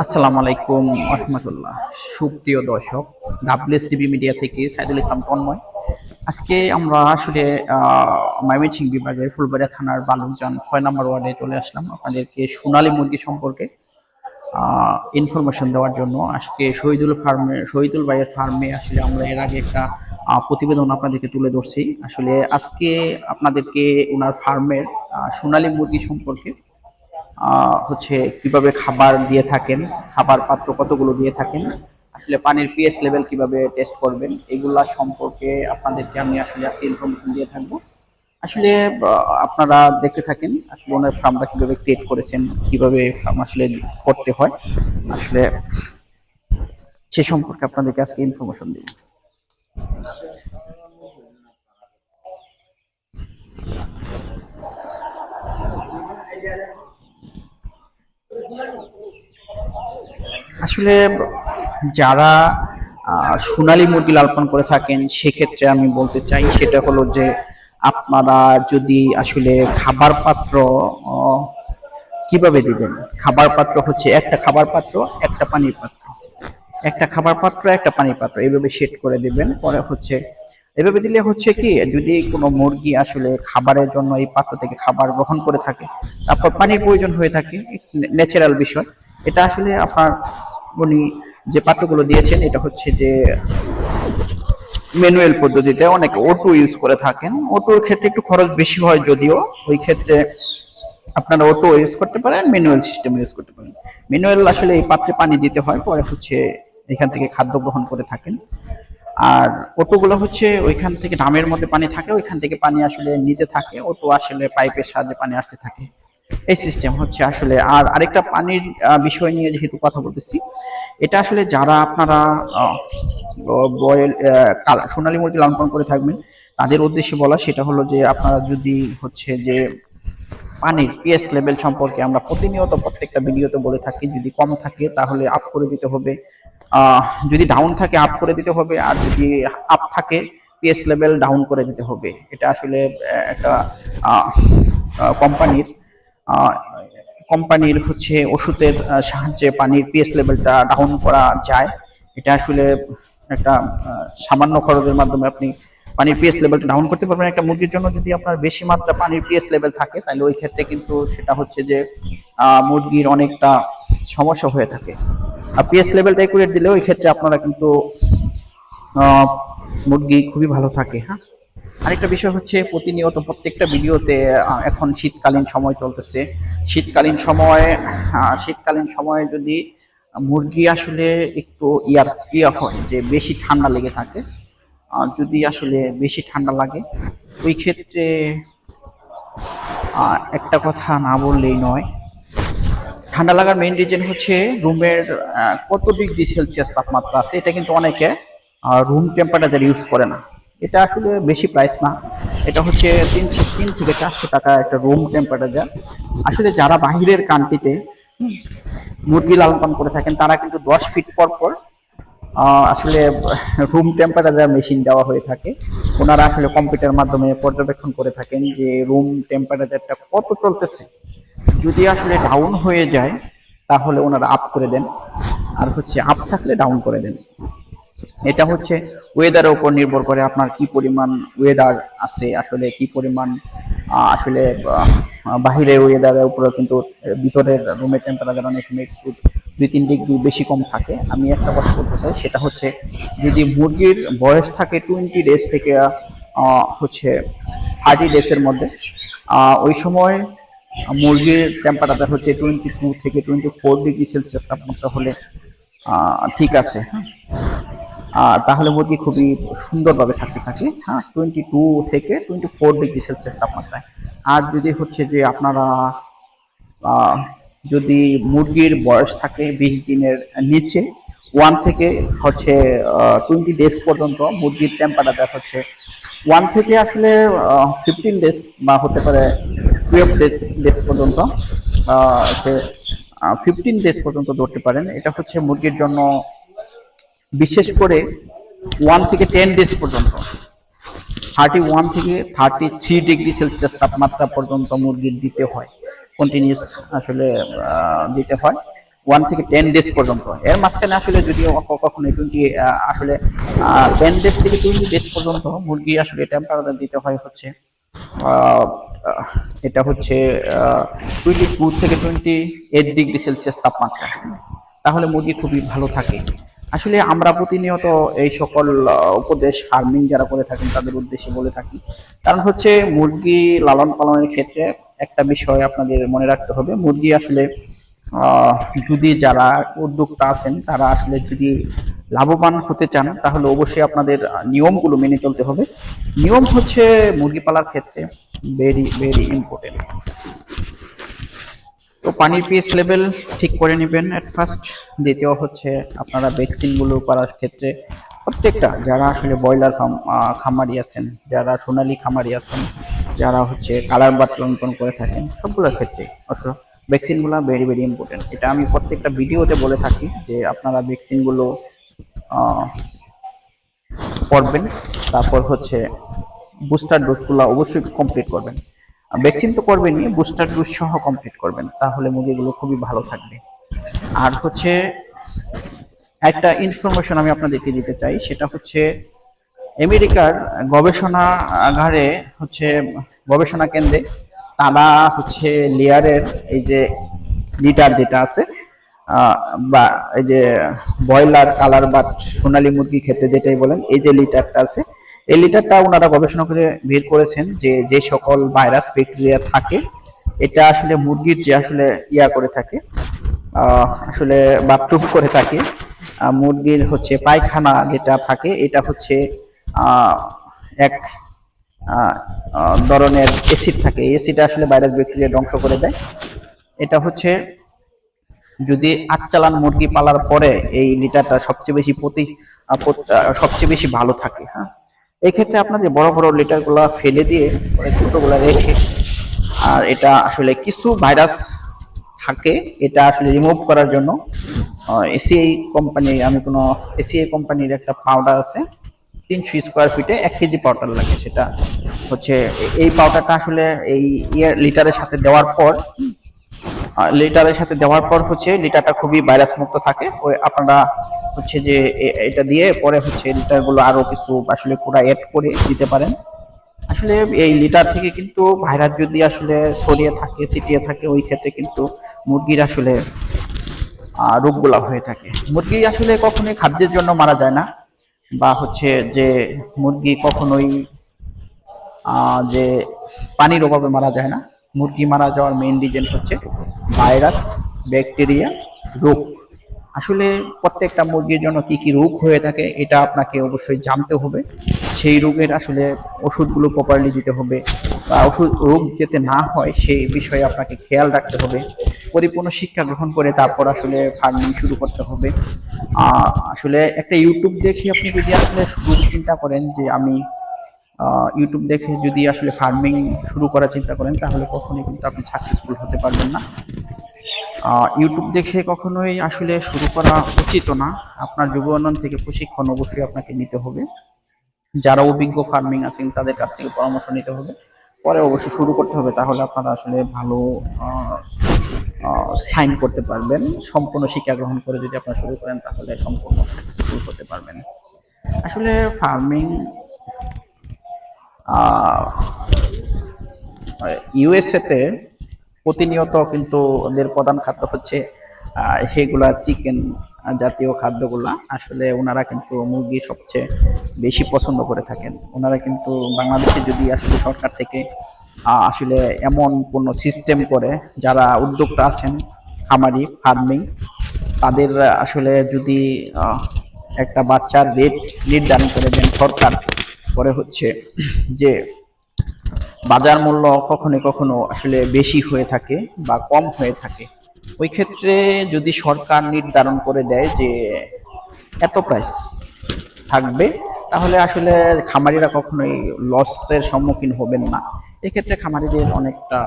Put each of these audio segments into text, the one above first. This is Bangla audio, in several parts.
আসসালামু আলাইকুম রহমতুল্লাহ। সুপ্রিয় দর্শক, ডাব্লিউএস টিভি মিডিয়া থেকে সাইদুল ইসলাম তন্ময়। আজকে আমরা আসলে ময়মনসিংহ বিভাগের ফুলবাড়িয়া থানার বালুকজান 6 নম্বর ওয়ার্ডে চলে আসলাম আপনাদেরকে সোনালী মুরগি সম্পর্কে ইনফরমেশন দেওয়ার জন্য। আজকে শহীদুল ভাইয়ের ফার্মে আসলে আমরা এর আগে একটা প্রতিবেদন আপনাদেরকে তুলে ধরছি। আসলে আজকে আপনাদেরকে ওনার ফার্মের সোনালী মুরগি সম্পর্কে হচ্ছে কিভাবে খাবার দিয়ে থাকেন, খাবার পাত্র কতগুলো দিয়ে থাকেন, আসলে পানির পিএইচ লেভেল কিভাবে টেস্ট করবেন, এগুলা সম্পর্কে আপনাদেরকে আমি আসলে আজকে ইনফরমেশন দিয়ে থাকবো। আসলে আপনারা দেখতে থাকেন আসলে ওনার ফার্মটা কিভাবে ক্রিয়েট করেছেন, কিভাবে ফার্ম আসলে করতে হয়, আসলে সে সম্পর্কে আপনাদেরকে আজকে ইনফরমেশন দিব। আসলে যারা সোনালী মুরগি লালন করে থাকেন সেক্ষেত্রে আমি বলতে চাই সেটা হলো যে আপনারা যদি আসলে খাবার পাত্র কিভাবে দিবেন। খাবার পাত্র হচ্ছে একটা খাবার পাত্র, একটা পানির পাত্র, একটা খাবার পাত্র, একটা পানির পাত্র, এইভাবে সেট করে দিবেন। পরে হচ্ছে এভাবে দিলে হচ্ছে কি, যদি কোনো মুরগি আসলে খাবারের জন্য এই পাত্র থেকে খাবার গ্রহণ করে থাকে, তারপর পানির প্রয়োজন হয়ে থাকে, ন্যাচারাল বিষয়। এটা আসলে আপনার উনি যে পাত্রগুলো দিয়েছেন এটা হচ্ছে যে ম্যানুয়াল পদ্ধতিতে, অনেকে অটো ইউজ করে থাকেন। অটোর ক্ষেত্রে একটু খরচ বেশি হয়, যদিও ওই ক্ষেত্রে আপনারা অটো ইউজ করতে পারেন, ম্যানুয়াল সিস্টেম ইউজ করতে পারেন। ম্যানুয়াল আসলে এই পাত্রে পানি দিতে হয়, পরে হচ্ছে এখান থেকে খাদ্য গ্রহণ করে থাকেন। আর অটোগুলো হচ্ছে ওইখান থেকে ড্রামের মধ্যে পানি থাকে, ওইখান থেকে পানি আসলে নিতে থাকে, অটো আসলে পাইপের সাহায্যে পানি আসতে থাকে, এই সিস্টেম হচ্ছে আসলে। আর আরেকটা পানির বিষয় নিয়ে যেহেতু কথা বলতেছি, এটা আসলে যারা আপনারা সোনালী মুরগি লালন পালন করে থাকবেন তাদের উদ্দেশ্যে বলা, সেটা হলো যে আপনারা যদি হচ্ছে যে পানির পিএইচ লেভেল সম্পর্কে আমরা প্রতিনিয়ত প্রত্যেকটা ভিডিওতে বলে থাকি, যদি কম থাকে তাহলে আপ করে দিতে হবে, যদি ডাউন থাকে আপ করে দিতে হবে, আর যদি আপ থাকে পিএইচ লেভেল ডাউন করে দিতে হবে। এটা আসলে একটা কোম্পানির কোম্পানির হচ্ছে ওষুধের সাহায্যে পানির পিএইচ লেভেলটা ডাউন করা যায়। এটা আসলে একটা সামান্য খরচের মাধ্যমে আপনি পানির পিএইচ লেভেলটা ডাউন করতে পারবেন একটা মুরগির জন্য। যদি আপনার বেশি মাত্রা পানির পিএইচ লেভেল থাকে তাহলে ওই ক্ষেত্রে কিন্তু সেটা হচ্ছে যে মুরগির অনেকটা সমস্যা হয়ে থাকে। আর পিএইচ লেভেলটা একুরেট দিলে ওই ক্ষেত্রে আপনারা কিন্তু মুরগি খুবই ভালো থাকে। হ্যাঁ, আরেকটা বিষয় হচ্ছে প্রতিনিয়ত প্রত্যেকটা ভিডিওতে এখন শীতকালীন সময় চলতেছে, শীতকালীন সময়ে যদি মুরগি আসলে একটু ইয়া হয় যে বেশি ঠান্ডা লেগে থাকে, যদি আসলে বেশি ঠান্ডা লাগে ওই ক্ষেত্রে একটা কথা না বললেই নয়। ঠান্ডা লাগার মেইন রিজন হচ্ছে রুমের কত ডিগ্রি সেলসিয়াস তাপমাত্রা আছে। এটা কিন্তু অনেকে রুম টেম্পারেচার ইউজ করে না। এটা আসলে বেশি প্রাইস না, এটা হচ্ছে 3 থেকে 400 টাকা একটা রুম টেম্পারেচার। আসলে যারা বাহিরের কান্ট্রিতে মুরগি লালন পালন করে থাকেন তারা কিন্তু 10 ফিট পর পর আসলে রুম টেম্পারেচার মেশিন দেওয়া হয়ে থাকে। ওনারা আসলে কম্পিউটার মাধ্যমে পর্যবেক্ষণ করে থাকেন যে রুম টেম্পারেচারটা কত চলতেছে। যদি আসলে ডাউন হয়ে যায় তাহলে ওনারা আপ করে দেন, আর হচ্ছে আপ থাকলে ডাউন করে দেন। এটা হচ্ছে ওয়েদারের উপর নির্ভর করে, আপনার কি পরিমাণ ওয়েদার আছে, আসলে কি পরিমাণ আসলে বাহিরের ওয়েদারের উপরে কিন্তু ভিতরের রুমের টেম্পারেচার অনেক সময় একটু 2-3 ডিগ্রি বেশি কম থাকে। আমি একটা কথা বলতে চাই, সেটা হচ্ছে যদি মুরগির বয়স থাকে 20 ডেজ থেকে হচ্ছে 30 ডেজের মধ্যে, ওই সময় মুরগির টেম্পারেচার হচ্ছে 22 থেকে 24 ডিগ্রি সেলসিয়াস তাপমাত্রা হলে ঠিক আছে। তাহলে মুরগি খুবই সুন্দরভাবে থাকতে থাকে। হ্যাঁ, 22 থেকে 24 ডিগ্রি সেলসিয়াস তাপমাত্রায়। আর যদি হচ্ছে যে আপনারা যদি মুরগির বয়স থাকে 20 দিনের নিচে, 1 থেকে হচ্ছে 20 ডেজ পর্যন্ত মুরগির টেম্পারেচার হচ্ছে 1 থেকে আসলে 15 ডেজ বা হতে পারে 12 ডেজ পর্যন্ত, 15 ডেজ পর্যন্ত ধরতে পারেন। এটা হচ্ছে মুরগির জন্য, বিশেষ করে 1 থেকে 10 ডেজ পর্যন্ত 31 থেকে 33 ডিগ্রি সেলসিয়াস তাপমাত্রা পর্যন্ত মুরগির দিতে হয়, কন্টিনিউস আসলে দিতে হয় 1 থেকে 10 ডেজ পর্যন্ত। এর মাঝখানে আসলে যদিও কখনো 20 আসলে 10 ডেজ থেকে 20 ডেজ পর্যন্ত মুরগি আসলে টেম্পারেচার দিতে হয় হচ্ছে আহ, এটা হচ্ছে 22 থেকে 28 ডিগ্রি সেলসিয়াস তাপমাত্রা। তাহলে মুরগি খুবই ভালো থাকে। আসলে আমরা প্রতিনিয়ত এই সকল উপদেশ ফার্মিং যারা করে থাকেন তাদের উদ্দেশ্যে বলে থাকি। কারণ হচ্ছে মুরগি লালন পালনের ক্ষেত্রে একটা বিষয় আপনাদের মনে রাখতে হবে, মুরগি আসলে আহ, যদি যারা উদ্যোক্তা আছেন তারা আসলে যদি লাভবান হতে চান তাহলে অবশ্যই আপনাদের নিয়মগুলো মেনে চলতে হবে। নিয়ম হচ্ছে মুরগি পালার ক্ষেত্রে ভেরি ভেরি ইম্পর্টেন্ট। তো পানির পিএইচ লেভেল ঠিক করে নেবেন এট ফার্স্ট। দ্বিতীয় হচ্ছে আপনারা ভ্যাকসিনগুলো করার ক্ষেত্রে প্রত্যেকটা যারা আসলে ব্রয়লার খামারি আছেন, যারা সোনালী খামারি আছেন, যারা হচ্ছে কালার বাট লঙ্কন করে থাকেন, সবগুলোর ক্ষেত্রে অবশ্য ভ্যাকসিনগুলো ভেরি ভেরি ইম্পর্টেন্ট। এটা আমি প্রত্যেকটা ভিডিওতে বলে থাকি যে আপনারা ভ্যাকসিনগুলো করবেন। তারপর হচ্ছে বুস্টার ডোজগুলো অবশ্যই কমপ্লিট করবেন। ভ্যাকসিন তো করবেনই, বুস্টার ডোজ সহ কমপ্লিট করবেন, তাহলে মুরগিগুলো খুবই ভালো থাকবে। আর হচ্ছে একটা ইনফরমেশন আমি আপনাদেরকে দিতে চাই, সেটা হচ্ছে আমেরিকার গবেষণাগারে হচ্ছে গবেষণা কেন্দ্রে তারা হচ্ছে লেয়ারের এই যে লিটার যেটা আছে আহ, বা এই যে ব্রয়লার কালার বা সোনালী মুরগি খেতে যেটাই বলেন, এই যে লিটারটা আছে, এই লিটারটা ওনারা গবেষণা করে বের করেছেন যে যে সকল ভাইরাস ব্যাকটেরিয়া থাকে এটা আসলে মুরগির যে আসলে করে থাকে আসলে বাথরুম করে থাকে, মুরগির হচ্ছে পায়খানা যেটা থাকে এটা হচ্ছে আহ, এক ধরনের অ্যাসিড থাকে, এই অ্যাসিড আসলে ভাইরাস ব্যাকটেরিয়া ধ্বংস করে দেয়। এটা হচ্ছে যদি 8 চালান মুরগি পালার পরে এই লিটারটা সবচেয়ে বেশি সবচেয়ে বেশি ভালো থাকে। হ্যাঁ, এই ক্ষেত্রে আপনাদের বড় বড় লিটার গুলা ফেলে দিয়ে ছোটগুলা রেখে, আর এটা আসলে কিছু ভাইরাস থাকে এটা আসলে রিমুভ করার জন্য এসিআই কোম্পানির আমি কোনো এসিআই কোম্পানির একটা পাউডার আছে, 300 স্কোয়ার ফিটে 1 কেজি পাউডার লাগে। সেটা হচ্ছে এই পাউডারটা আসলে এই লিটারের সাথে দেওয়ার পর হচ্ছে লিটারটা খুবই ভাইরাস মুক্ত থাকে। ওই আপনারা হচ্ছে যে এটা দিয়ে পরে হচ্ছে লিটার গুলো আরো কিছু আসলে পুরা অ্যাড করে দিতে পারেন। আসলে এই লিটার থেকে কিন্তু ভাইরাস যদি আসলে ছড়িয়ে থাকে ছিটিয়ে থাকে ওই ক্ষেত্রে কিন্তু মুরগির আসলে রোগগুলা হয়ে থাকে। মুরগি আসলে কখনোই খাদ্যের জন্য মারা যায় না, বা হচ্ছে যে মুরগি কখনোই যে পানির অভাবে মারা যায় না। মুরগি মারা যাওয়ার মেইন রিজন হচ্ছে ভাইরাস, ব্যাকটেরিয়া, রোগ। আসলে প্রত্যেকটা মুরগির জন্য কি কি রোগ হয়ে থাকে এটা আপনাকে অবশ্যই জানতে হবে। সেই রোগের আসলে ওষুধগুলো প্রপারলি দিতে হবে, বা রোগ যাতে না হয় সেই বিষয়ে আপনাকে খেয়াল রাখতে হবে। পরিপূর্ণ শিক্ষা গ্রহণ করে তারপর আসলে ফার্মিং শুরু করতে হবে। আসলে একটা ইউটিউব দেখে আপনি যদি আসলে শুরু চিন্তা করেন যে আমি ইউটিউব দেখে যদি আসলে ফার্মিং শুরু করার চিন্তা করেন তাহলে কখনোই কিন্তু আপনি সাকসেসফুল হতে পারবেন না। ইউটিউব দেখে কখনোই আসলে শুরু করা উচিত না। আপনার যুব উন্নয়ন থেকে প্রশিক্ষণ অবশ্যই আপনাকে নিতে হবে, যারা অভিজ্ঞ ফার্মিং আছেন তাদের কাছ থেকে পরামর্শ নিতে হবে, পরে অবশ্যই শুরু করতে হবে। তাহলে আপনারা আসলে ভালো সাইন করতে পারবেন। সম্পূর্ণ শিক্ষা গ্রহণ করে যদি আপনারা শুরু করেন তাহলে সম্পূর্ণ সাকসেসফুল করতে পারবেন। আসলে ফার্মিং ইউএসএ তে প্রতিনিয়ত কিন্তু ওদের প্রধান খাদ্য হচ্ছে সেগুলা চিকেন জাতীয় খাদ্যগুলা। আসলে ওনারা কিন্তু মুরগি সবচেয়ে বেশি পছন্দ করে থাকেন। ওনারা কিন্তু বাংলাদেশে যদি আসলে সরকার থেকে আসলে এমন কোনো সিস্টেম করে, যারা উদ্যোক্তা আছেন খামারি ফার্মিং তাদের আসলে যদি একটা বাচ্চার রেট নির্ধারণ করে দেন সরকার, পরে হচ্ছে যে বাজার মূল্য কখনো কখনো আসলে বেশি হয়ে থাকে বা কম হয়ে থাকে, ওই ক্ষেত্রে যদি সরকার নির্ধারণ করে দেয় যে এত প্রাইস থাকবে, তাহলে আসলে খামারিরা কখনোই লসের সম্মুখীন হবেন না। এক্ষেত্রে খামারিদের অনেকটা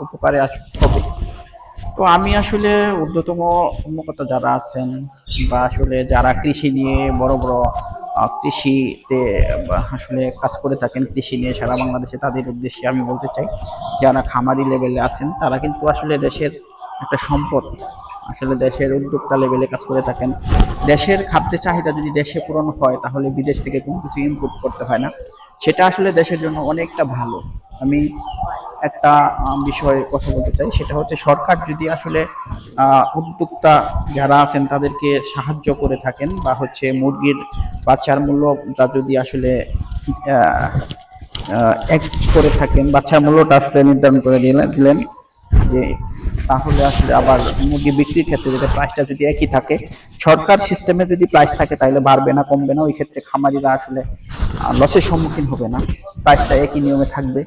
উপকারে হবে। তো আমি আসলে ঊর্ধ্বতম কর্মকর্তা যারা আছেন বা আসলে যারা কৃষি নিয়ে বড় বড় কৃষিতে আসলে কাজ করে থাকেন, কৃষি নিয়ে সারা বাংলাদেশে, তাদের উদ্দেশ্যে আমি বলতে চাই, যারা খামারি লেভেলে আছেন তারা কিন্তু আসলে দেশের একটা সম্পদ, আসলে দেশের উদ্যোক্তা লেভেলে কাজ করে থাকেন। দেশের খাদ্যের চাহিদা যদি দেশে পূরণ হয় তাহলে বিদেশ থেকে কোনো কিছু ইম্পোর্ট করতে হয় না, সেটা আসলে দেশের জন্য অনেকটা ভালো। আমি একটা বিষয়ে কথা বলতে চাই, সেটা হচ্ছে সরকার যদি আসলে উদ্যোক্তা যারা আছেন তাদেরকে সাহায্য করে থাকেন, বা হচ্ছে মুরগির বাচ্চার মূল্যটা যদি আসলে আহ, এক করে থাকেন, বাচ্চার মূল্যটা আসলে নির্ধারণ করে দিলেন যে, তাহলে আসলে আবার মুরগি বিক্রির ক্ষেত্রে যদি প্রাইসটা যদি একই থাকে, সরকার সিস্টেমে যদি প্রাইস থাকে তাহলে বাড়বে না কমবে না, ওই ক্ষেত্রে খামারিরা আসলে লসের সম্মুখীন হবে না, প্রাইসটা একই নিয়মে থাকবে।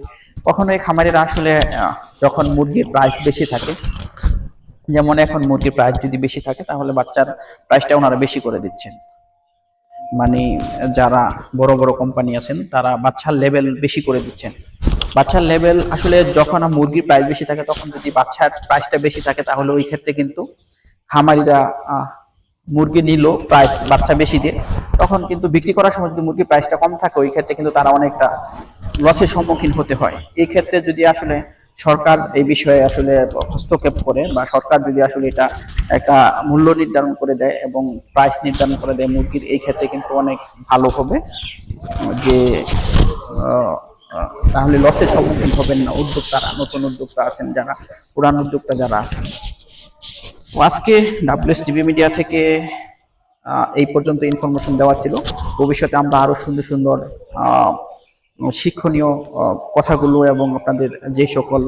কখনোই খামারিরা আসলে যখন মুরগির প্রাইস বেশি থাকে, যেমন এখন মুরগির প্রাইস যদি বেশি থাকে তাহলে বাচ্চার প্রাইসটা ওনারা বেশি করে দিচ্ছেন, মানে যারা বড় বড় কোম্পানি আছেন তারা বাচ্চার লেভেল বেশি করে দিচ্ছেন। বাচ্চার লেভেল আসলে যখন মুরগির প্রাইস বেশি থাকে, তখন যদি বাচ্চার প্রাইসটা বেশি থাকে তাহলে ওই ক্ষেত্রে কিন্তু খামারিরা মুরগি নিল প্রাইস বাচ্চা বেশি দিয়ে, তখন কিন্তু বিক্রি করার সময় যদি মুরগির প্রাইসটা কম থাকে ওই ক্ষেত্রে কিন্তু তারা অনেকটা লসের সম্মুখীন হতে হয়। এই ক্ষেত্রে যদি আসলে সরকার এই বিষয়ে আসলে হস্তক্ষেপ করে, বা সরকার যদি আসলে এটা একটা মূল্য নির্ধারণ করে দেয় এবং প্রাইস নির্ধারণ করে দেয় মুরগির, এই ক্ষেত্রে কিন্তু অনেক ভালো হবে, যে তাহলে লসের সম্মুখীন হবেন না উদ্যোক্তারা, নতুন উদ্যোক্তা আছেন যারা, পুরান উদ্যোক্তা যারা আছেন। আজকে ডাব্লিউএসটিভি মিডিয়া থেকে এই পর্যন্ত ইনফরমেশন দেওয়া ছিল। ভবিষ্যতে আমরা আরো সুন্দর সুন্দর শিক্ষণীয় কথাগুলো এবং আপনাদের যে সকল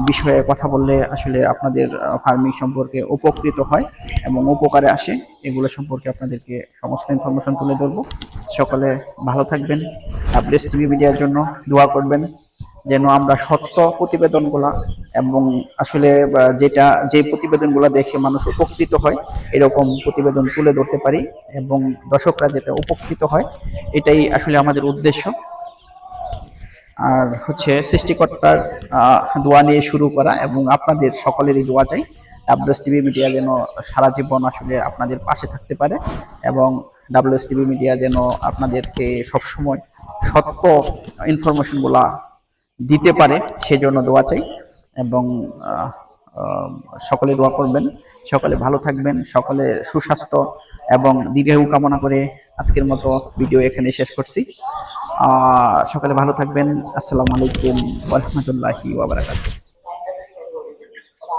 বিষয়ে কথা বললে আসলে আপনাদের ফার্মিং সম্পর্কে উপকৃত হয় এবং উপকারে আসে, এগুলো সম্পর্কে আপনাদেরকে সমস্ত ইনফরমেশন তুলে ধরবো। সকলে ভালো থাকবেন, ডাব্লিউএসটিভি মিডিয়ার জন্য দোয়া করবেন যেন আমরা সত্য প্রতিবেদনগুলা এবং আসলে যে প্রতিবেদনগুলো দেখে মানুষ উপকৃত হয় এরকম প্রতিবেদন তুলে ধরতে পারি, এবং দর্শকরা যাতে উপকৃত হয়, এটাই আসলে আমাদের উদ্দেশ্য। আর হচ্ছে সৃষ্টিকর্তার দোয়া নিয়ে শুরু করা, এবং আপনাদের সকলেরই দোয়া চাই ডাব্লিউএসটিভি মিডিয়া যেন সারা জীবন আসলে আপনাদের পাশে থাকতে পারে, এবং ডাব্লিউএসটিভি মিডিয়া যেন আপনাদেরকে সবসময় সত্য ইনফরমেশনগুলা দিতে পারে, সেজন্য দোয়া চাই। এবং সকলে দোয়া করবেন, সকলে ভালো থাকবেন, সকলে সুস্বাস্থ্য এবং দীর্ঘায়ু কামনা করে আজকের মতো ভিডিও এখানে শেষ করছি। সকলে ভালো থাকবেন। আসসালামু আলাইকুম ওয়া রাহমাতুল্লাহি ওয়া বারাকাতুহু।